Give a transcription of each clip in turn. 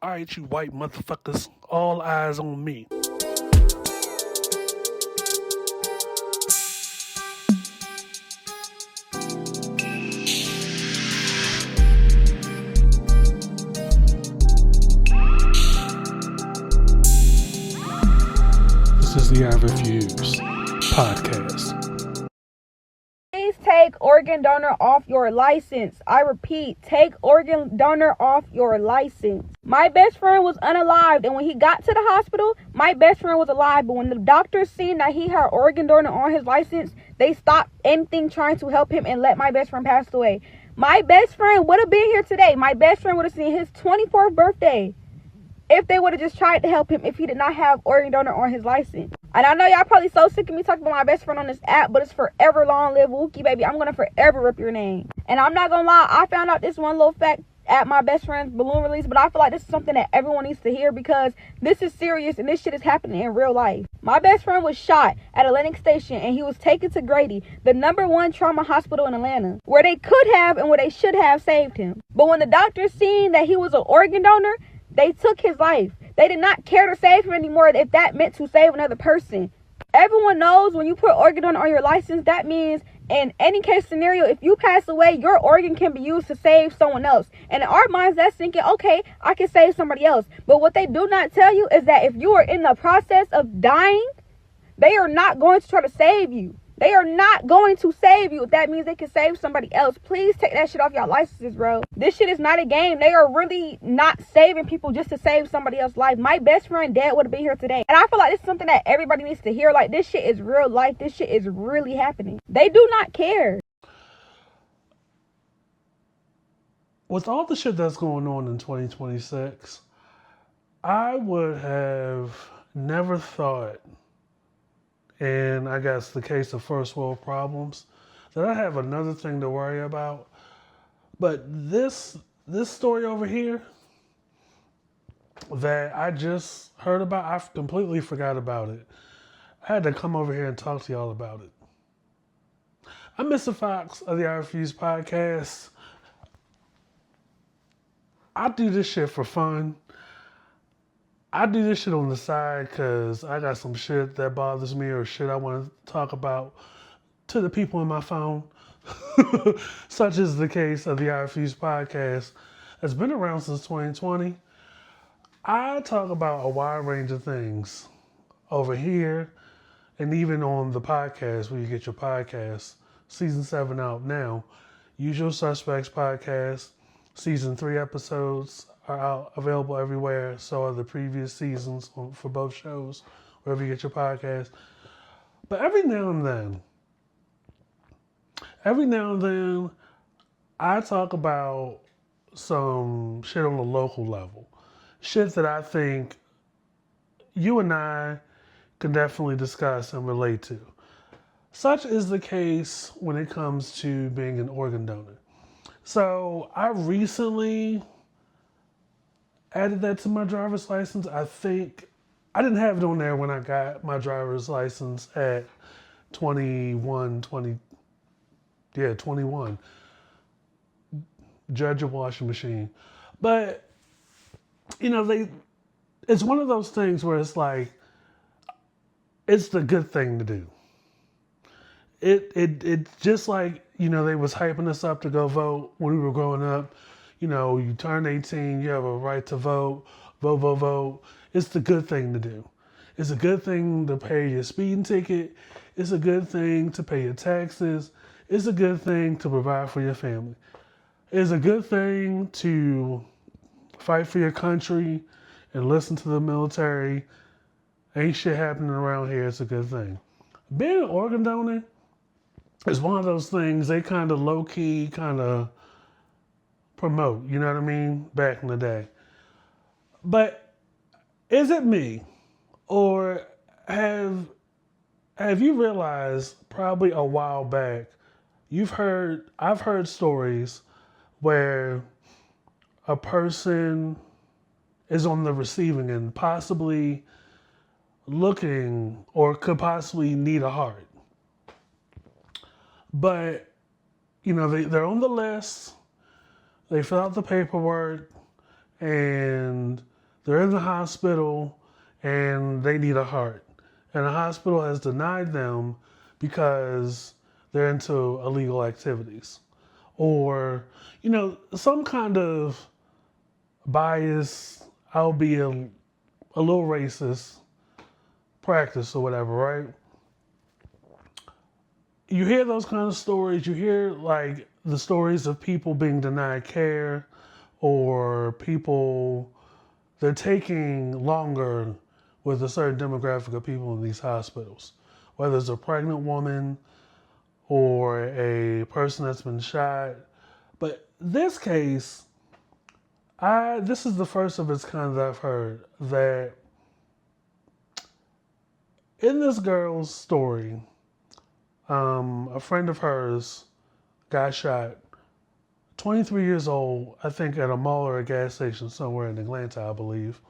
Alright, you white motherfuckers, all eyes on me. This is the I Refuse podcast. Please take organ donor off your license. I repeat, take organ donor off your license. My best friend was unalived, and when he got to the hospital, my best friend was alive. But when the doctors seen that he had organ donor on his license, they stopped anything trying to help him and let my best friend pass away. My best friend would have been here today. My best friend would have seen his 24th birthday if they would have just tried to help him if he did not have organ donor on his license. And I know y'all probably so sick of me talking about my best friend on this app, but it's forever long live Wookie, baby. I'm gonna forever rip your name. And I'm not gonna lie, I found out this one little fact at my best friend's balloon release, but I feel like this is something that everyone needs to hear because this is serious and this shit is happening in real life. My best friend was shot at Atlantic Station and he was taken to Grady, the #1 trauma hospital in Atlanta, where they could have and where they should have saved him. But when the doctors seen that he was an organ donor, they took his life. They did not care to save him anymore if that meant to save another person. Everyone knows when you put organ donor on your license, that means in any case scenario, if you pass away, your organ can be used to save someone else. And in our minds, that's thinking, okay, I can save somebody else. But what they do not tell you is that if you are in the process of dying, they are not going to try to save you. They are not going to save you. That means they can save somebody else. Please take that shit off your licenses, bro. This shit is not a game. They are really not saving people just to save somebody else's life. My best friend dad would have been here today. And I feel like this is something that everybody needs to hear. Like, this shit is real life. This shit is really happening. They do not care. With all the shit that's going on in 2026, I would have never thought, and I guess the case of first world problems, that I have another thing to worry about. But this story over here that I just heard about, I completely forgot about it. I had to come over here and talk to y'all about it. I'm Mr. Fox of the I Refuse podcast. I do this shit for fun. I do this shit on the side because I got some shit that bothers me or shit I want to talk about to the people on my phone. Such is the case of the I Refuse podcast. It's been around since 2020. I talk about a wide range of things over here and even on the podcast where you get your podcasts. Season 7 out now. Usual Suspects podcast. Season 3 episodes are out, available everywhere. So are the previous seasons for both shows, wherever you get your podcast. But every now and then, I talk about some shit on a local level. Shit that I think you and I can definitely discuss and relate to. Such is the case when it comes to being an organ donor. So I recently added that to my driver's license. I think I didn't have it on there when I got my driver's license at 21. Judge a washing machine. But, it's one of those things where it's like, it's the good thing to do. It just like, they was hyping us up to go vote when we were growing up. You turn 18, you have a right to vote. Vote. It's the good thing to do. It's a good thing to pay your speeding ticket. It's a good thing to pay your taxes. It's a good thing to provide for your family. It's a good thing to fight for your country and listen to the military. Ain't shit happening around here. It's a good thing. Being an organ donor is one of those things they kind of low-key kind of promote, you know what I mean, back in the day. But is it me? Or have you realized probably a while back, I've heard stories where a person is on the receiving end, possibly looking or could possibly need a heart. But, they're on the list, they fill out the paperwork, and They're in the hospital and they need a heart. And the hospital has denied them because they're into illegal activities. Or, some kind of bias, I'll be a little racist practice or whatever, right? You hear those kind of stories. You hear like the stories of people being denied care or people, they're taking longer with a certain demographic of people in these hospitals, whether it's a pregnant woman or a person that's been shot. But this case, this is the first of its kind that I've heard that in this girl's story, a friend of hers got shot, 23 years old, I think at a mall or a gas station somewhere in Atlanta, I believe,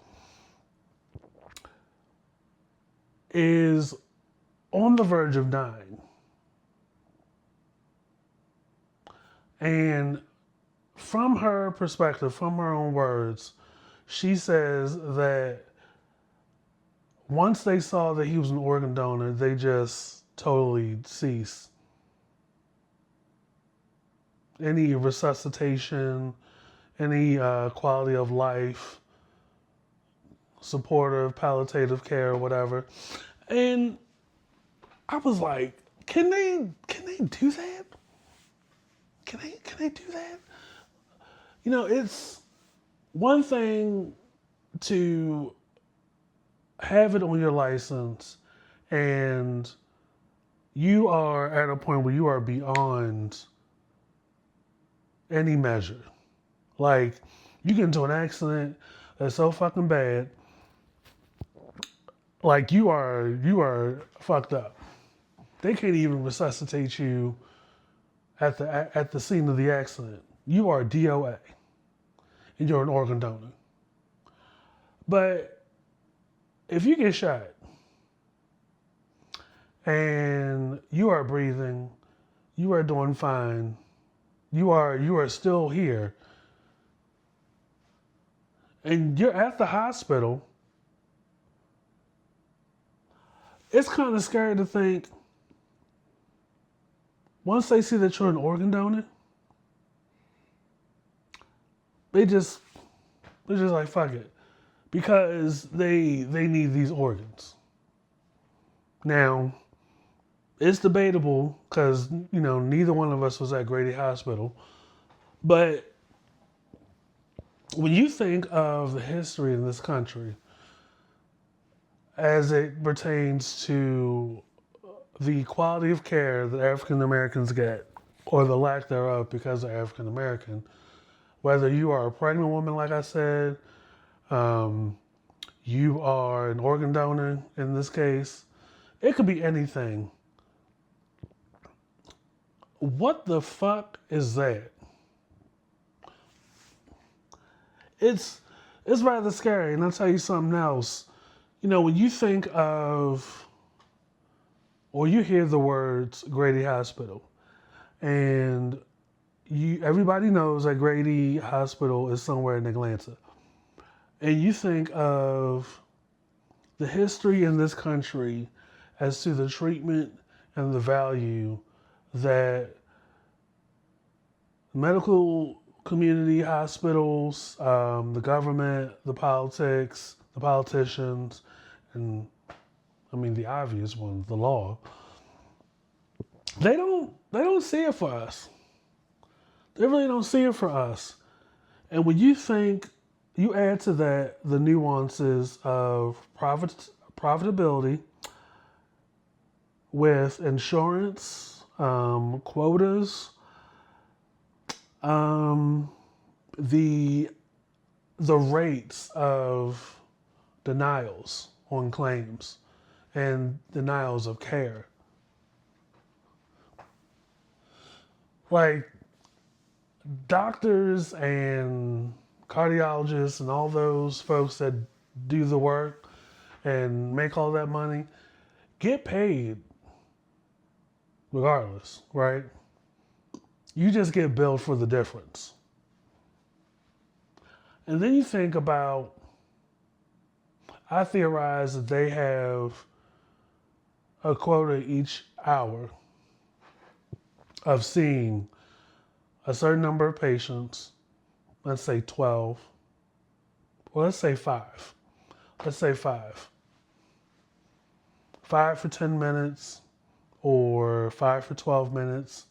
is on the verge of dying. And from her perspective, from her own words, she says that once they saw that he was an organ donor, they just totally ceased any resuscitation, any quality of life, supportive, palliative care, whatever. And I was like, can they do that? Can they do that? It's one thing to have it on your license and you are at a point where you are beyond any measure. Like, you get into an accident that's so fucking bad, like you are fucked up. They can't even resuscitate you at the scene of the accident. You are DOA and you're an organ donor. But if you get shot and you are breathing, you are doing fine, you are still here, and you're at the hospital, it's kind of scary to think, once they see that you're an organ donor, they're just like, fuck it. Because they need these organs. Now, it's debatable because, neither one of us was at Grady Hospital. But when you think of the history in this country as it pertains to the quality of care that African Americans get, or the lack thereof because they're African American, whether you are a pregnant woman, like I said, you are an organ donor in this case, it could be anything. What the fuck is that? It's rather scary. And I'll tell you something else. When you think of, or you hear the words Grady Hospital, and everybody knows that Grady Hospital is somewhere in Atlanta, and you think of the history in this country as to the treatment and the value that medical community, hospitals, the government, the politics, the politicians, and the obvious one, the law, they don't see it for us. They really don't see it for us. And when you add to that the nuances of profitability with insurance, quotas, the rates of denials on claims and denials of care. Like, doctors and cardiologists and all those folks that do the work and make all that money get paid regardless, right? You just get billed for the difference. And then you think about I theorize that they have a quota each hour of seeing a certain number of patients, let's say 12, or let's say five. Let's say five. Five for 10 minutes or five for 12 minutes.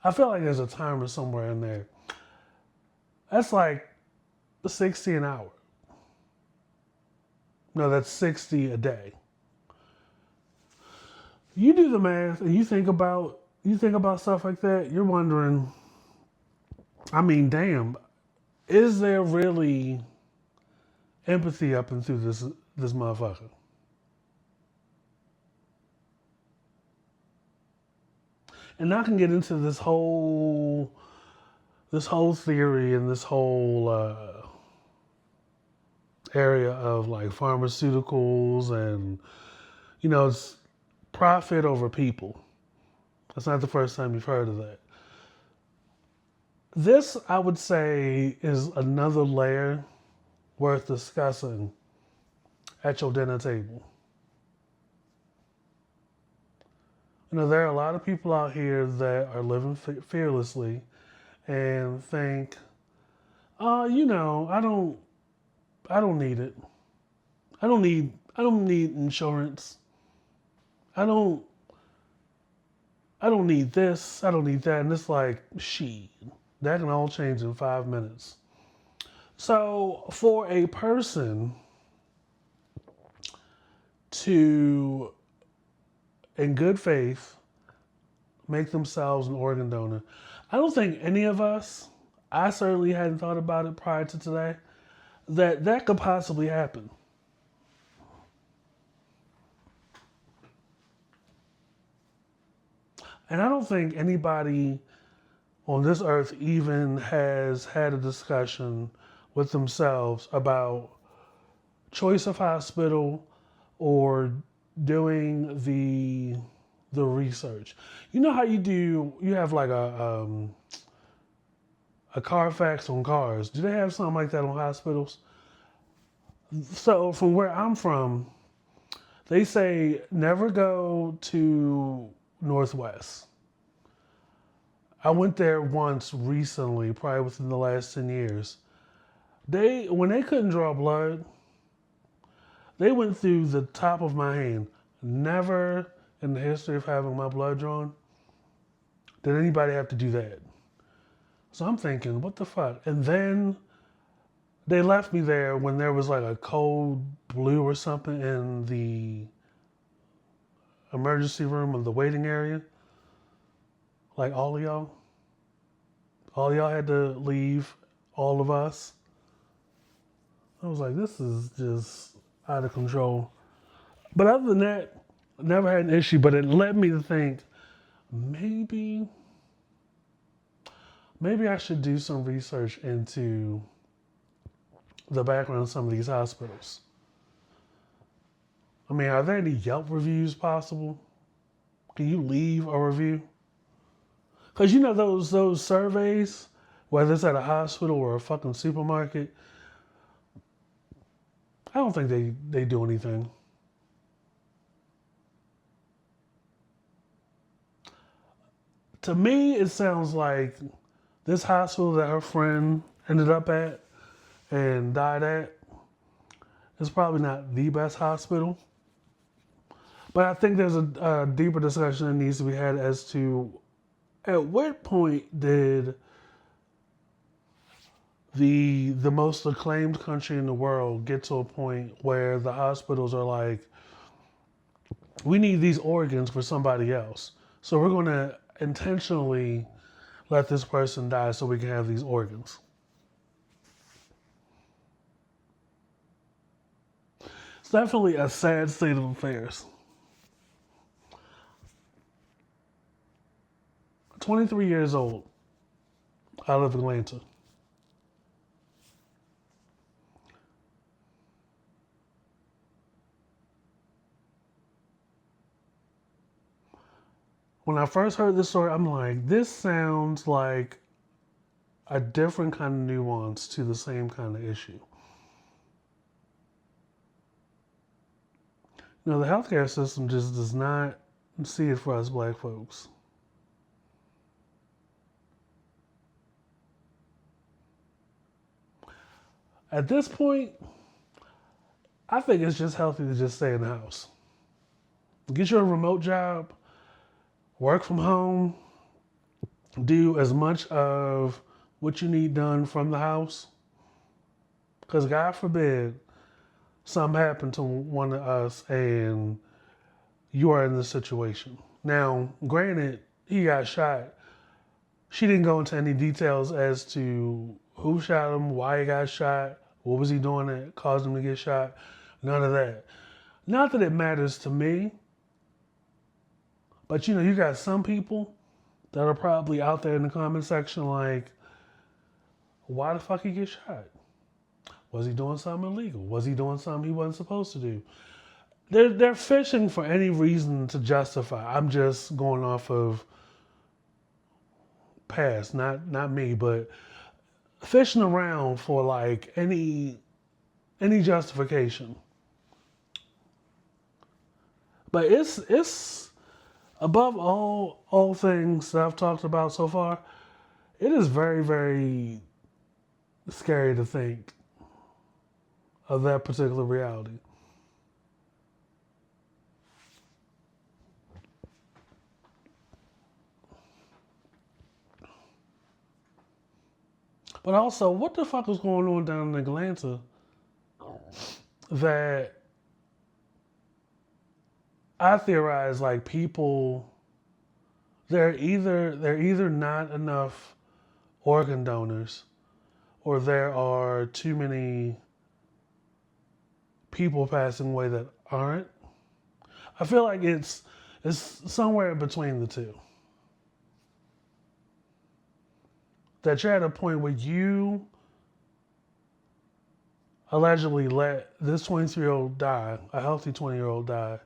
I feel like there's a timer somewhere in there. That's like 60 an hour. No, that's 60 a day. You do the math and you think about stuff like that, you're wondering, I mean, damn, is there really empathy up and through this motherfucker? And I can get into this whole theory and this whole area of like pharmaceuticals and it's profit over people. That's not the first time you've heard of that. This, I would say, is another layer worth discussing at your dinner table. There are a lot of people out here that are living fearlessly and think, I don't need it. I don't need insurance. I don't, I don't need this. I don't need that. And it's like, shit, that can all change in 5 minutes. So for a person to, in good faith, make themselves an organ donor, I don't think any of us, I certainly hadn't thought about it prior to today, that could possibly happen. And I don't think anybody on this earth even has had a discussion with themselves about choice of hospital or doing the research. You know how you have like a Carfax on cars. Do they have something like that on hospitals? So from where I'm from, they say never go to Northwest. I went there once recently, probably within the last 10 years. When they couldn't draw blood, they went through the top of my hand. Never in the history of having my blood drawn did anybody have to do that. So I'm thinking, what the fuck? And then they left me there when there was like a cold blue or something in the emergency room of the waiting area. Like all of y'all had to leave, all of us. I was like, this is just out of control. But other than that, never had an issue, but it led me to think maybe I should do some research into the background of some of these hospitals. I mean, are there any Yelp reviews possible? Can you leave a review? Because those surveys, whether it's at a hospital or a fucking supermarket, I don't think they do anything. To me, it sounds like this hospital that her friend ended up at and died at is probably not the best hospital. But I think there's a deeper discussion that needs to be had as to at what point did the most acclaimed country in the world get to a point where the hospitals are like, we need these organs for somebody else. So we're going to intentionally let this person die so we can have these organs. It's definitely a sad state of affairs. 23 years old, out of Atlanta. When I first heard this story, I'm like, this sounds like a different kind of nuance to the same kind of issue. The healthcare system just does not see it for us black folks. At this point, I think it's just healthy to just stay in the house. Get you a remote job, work from home, do as much of what you need done from the house. Because God forbid something happened to one of us and you are in this situation. Now, granted, he got shot. She didn't go into any details as to who shot him, why he got shot, what was he doing that caused him to get shot. None of that. Not that it matters to me, but you got some people that are probably out there in the comment section like, why the fuck he get shot? Was he doing something illegal? Was he doing something he wasn't supposed to do? They're fishing for any reason to justify. I'm just going off of past, not me, but fishing around for like any justification. But it's above all things that I've talked about so far, it is very, very scary to think of that particular reality. But also, what the fuck was going on down in Atlanta that I theorize like people they're either not enough organ donors or there are too many people passing away that aren't. I feel like it's somewhere between the two. That you're at a point where you allegedly let this 22-year-old die, a healthy 20-year-old die,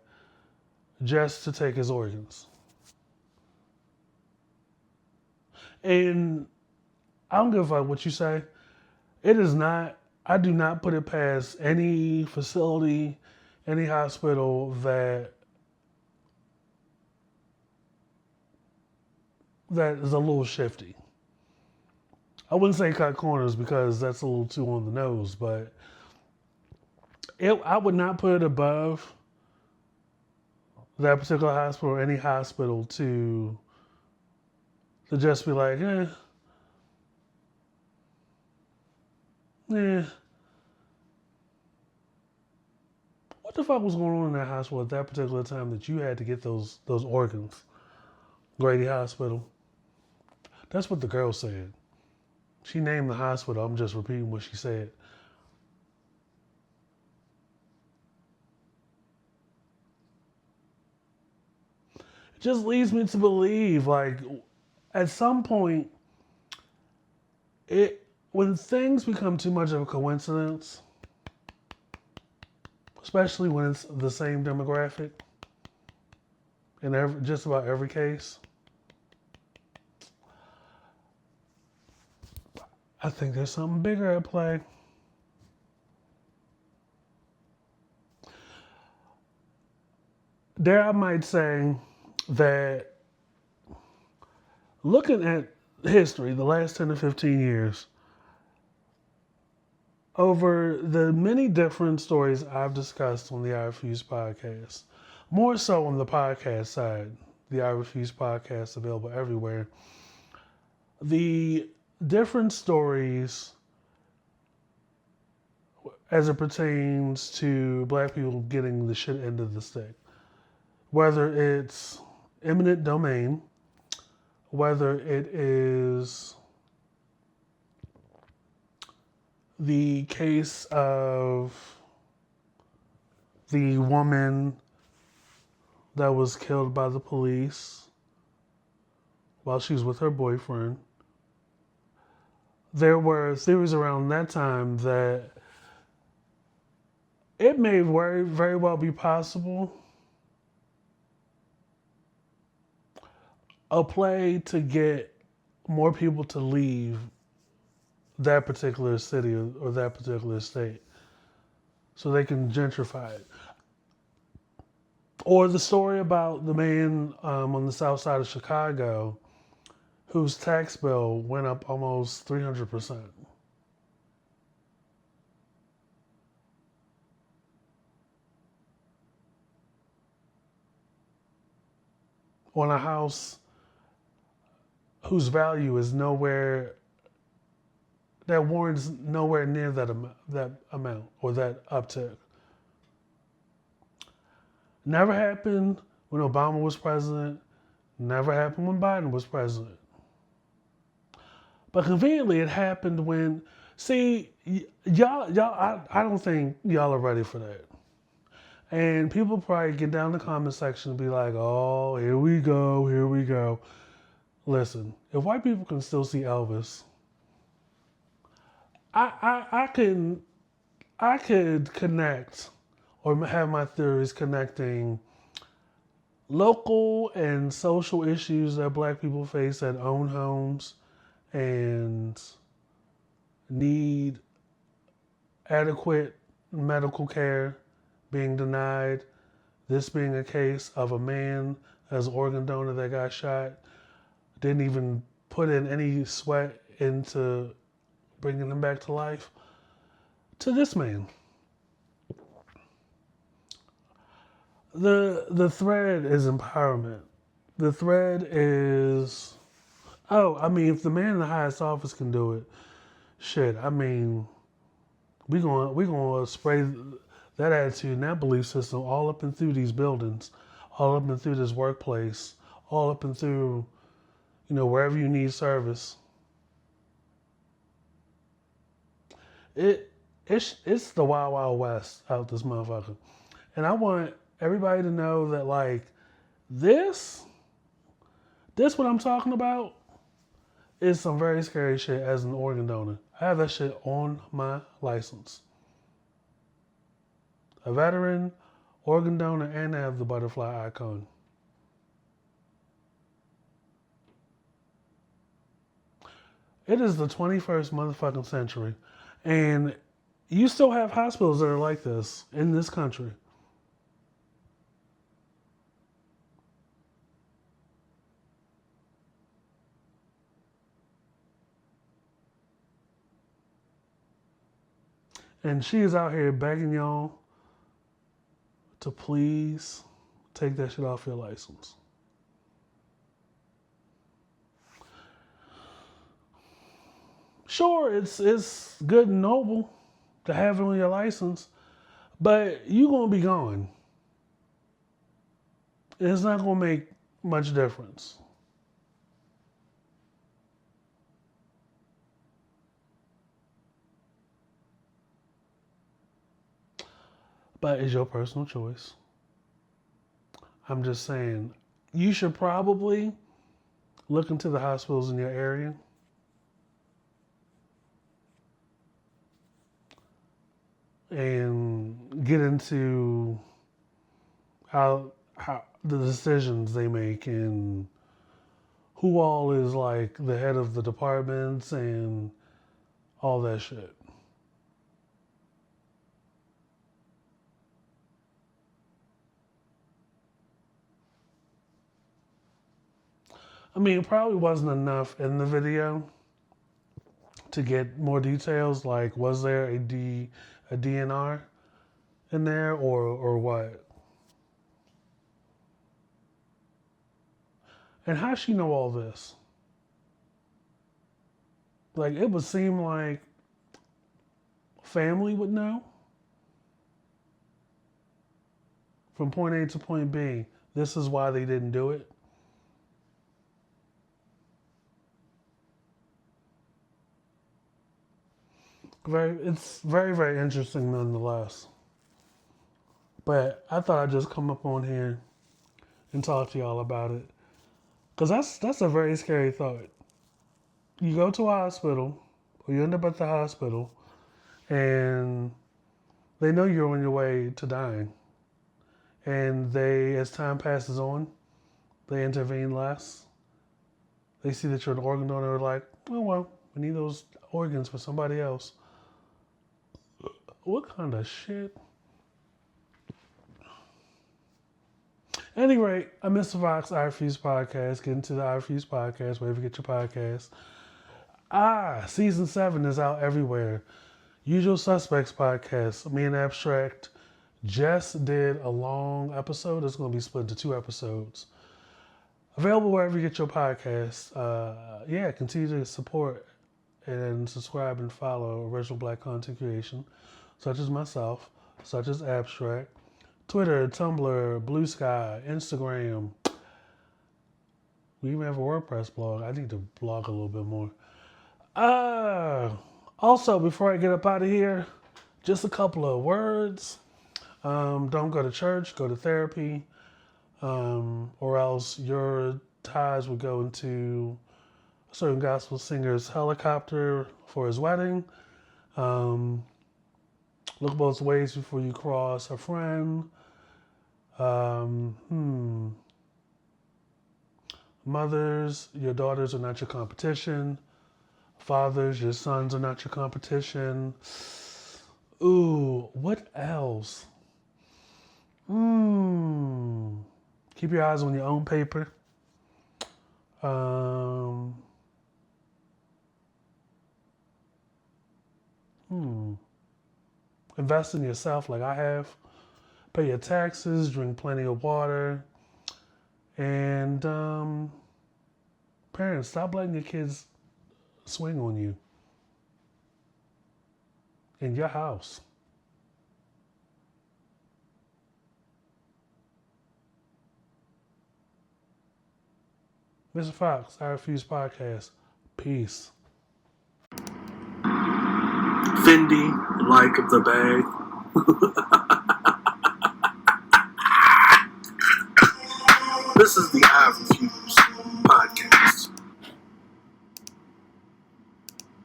just to take his organs. And I don't give a fuck what you say. It is not, I do not put it past any facility, any hospital that is a little shifty. I wouldn't say cut corners because that's a little too on the nose, but I would not put it above that particular hospital or any hospital to just be like, what the fuck was going on in that hospital at that particular time that you had to get those organs? Grady Hospital. That's what the girl said. She named the hospital. I'm just repeating what she said. It just leads me to believe, like, at some point, when things become too much of a coincidence, especially when it's the same demographic in just about every case, I think there's something bigger at play. There I might say that looking at history, the last 10 to 15 years, over the many different stories I've discussed on the I Refuse podcast, more so on the podcast side, the I Refuse podcast available everywhere, the different stories as it pertains to black people getting the shit end of the stick. Whether it's eminent domain, whether it is the case of the woman that was killed by the police while she was with her boyfriend. There were theories around that time that it may very, very well be possible a play to get more people to leave that particular city or that particular state so they can gentrify it. Or the story about the man on the south side of Chicago whose tax bill went up almost 300% on a house whose value is nowhere, that warrants nowhere near that amount or that uptick. Never happened when Obama was president. Never happened when Biden was president. But conveniently, it happened when. See, y'all. I don't think y'all are ready for that. And people probably get down in the comment section and be like, "Oh, here we go, here we go." Listen, if white people can still see Elvis, I I could connect or have my theories connecting local and social issues that black people face that own homes and need adequate medical care being denied. This being a case of a man as an organ donor that got shot, didn't even put in any sweat into bringing him back to life. To this man, the thread is empowerment. The thread is, oh, I mean, if the man in the highest office can do it, shit. I mean, we gonna spray that attitude and that belief system all up and through these buildings, all up and through this workplace, all up and through, wherever you need service. It it's the wild wild west out this motherfucker, and I want everybody to know that like this this what I'm talking about is some very scary shit as an organ donor. I have that shit on my license. A veteran, organ donor, and I have the butterfly icon. It is the 21st motherfucking century. And you still have hospitals that are like this in this country. And she is out here begging y'all to please take that shit off your license. Sure, it's good and noble to have it on your license, but you're gonna be gone. It's not gonna make much difference. But it's your personal choice. I'm just saying, you should probably look into the hospitals in your area and get into how the decisions they make and who all is like the head of the departments and all that shit. I mean, it probably wasn't enough in the video to get more details. Like, was there a DNR in there or what? And how she know all this? Like, it would seem like family would know from point A to point B. This is why they didn't do it. It's very, very interesting nonetheless. But I thought I'd just come up on here and talk to y'all about it. Because that's a very scary thought. You go to a hospital, or you end up at the hospital, and they know you're on your way to dying. And they, as time passes on, they intervene less. They see that you're an organ donor, like, oh well, we need those organs for somebody else. What kind of shit? At any rate, I'm Mr. Fox, I Refuse Podcast. Get into the I Refuse Podcast, wherever you get your podcast. Season 7 is out everywhere. Usual Suspects Podcast. Me and Abstract just did a long episode. It's going to be split into 2 episodes. Available wherever you get your podcasts. Continue to support and subscribe and follow original Black content creation, such as myself, such as Abstract, Twitter, Tumblr, Blue Sky, Instagram. We even have a WordPress blog. I need to blog a little bit more. Also, before I get up out of here, just a couple of words. Don't go to church, go to therapy, or else your ties would go into a certain gospel singer's helicopter for his wedding. Look both ways before you cross a friend. Mothers, your daughters are not your competition. Fathers, your sons are not your competition. Ooh, what else? Keep your eyes on your own paper. Invest in yourself like I have. Pay your taxes, drink plenty of water. And parents, stop letting your kids swing on you in your house. Mr. Fox, I Refuse Podcast. Peace. Fendi, like the bag. This is the I Refuse.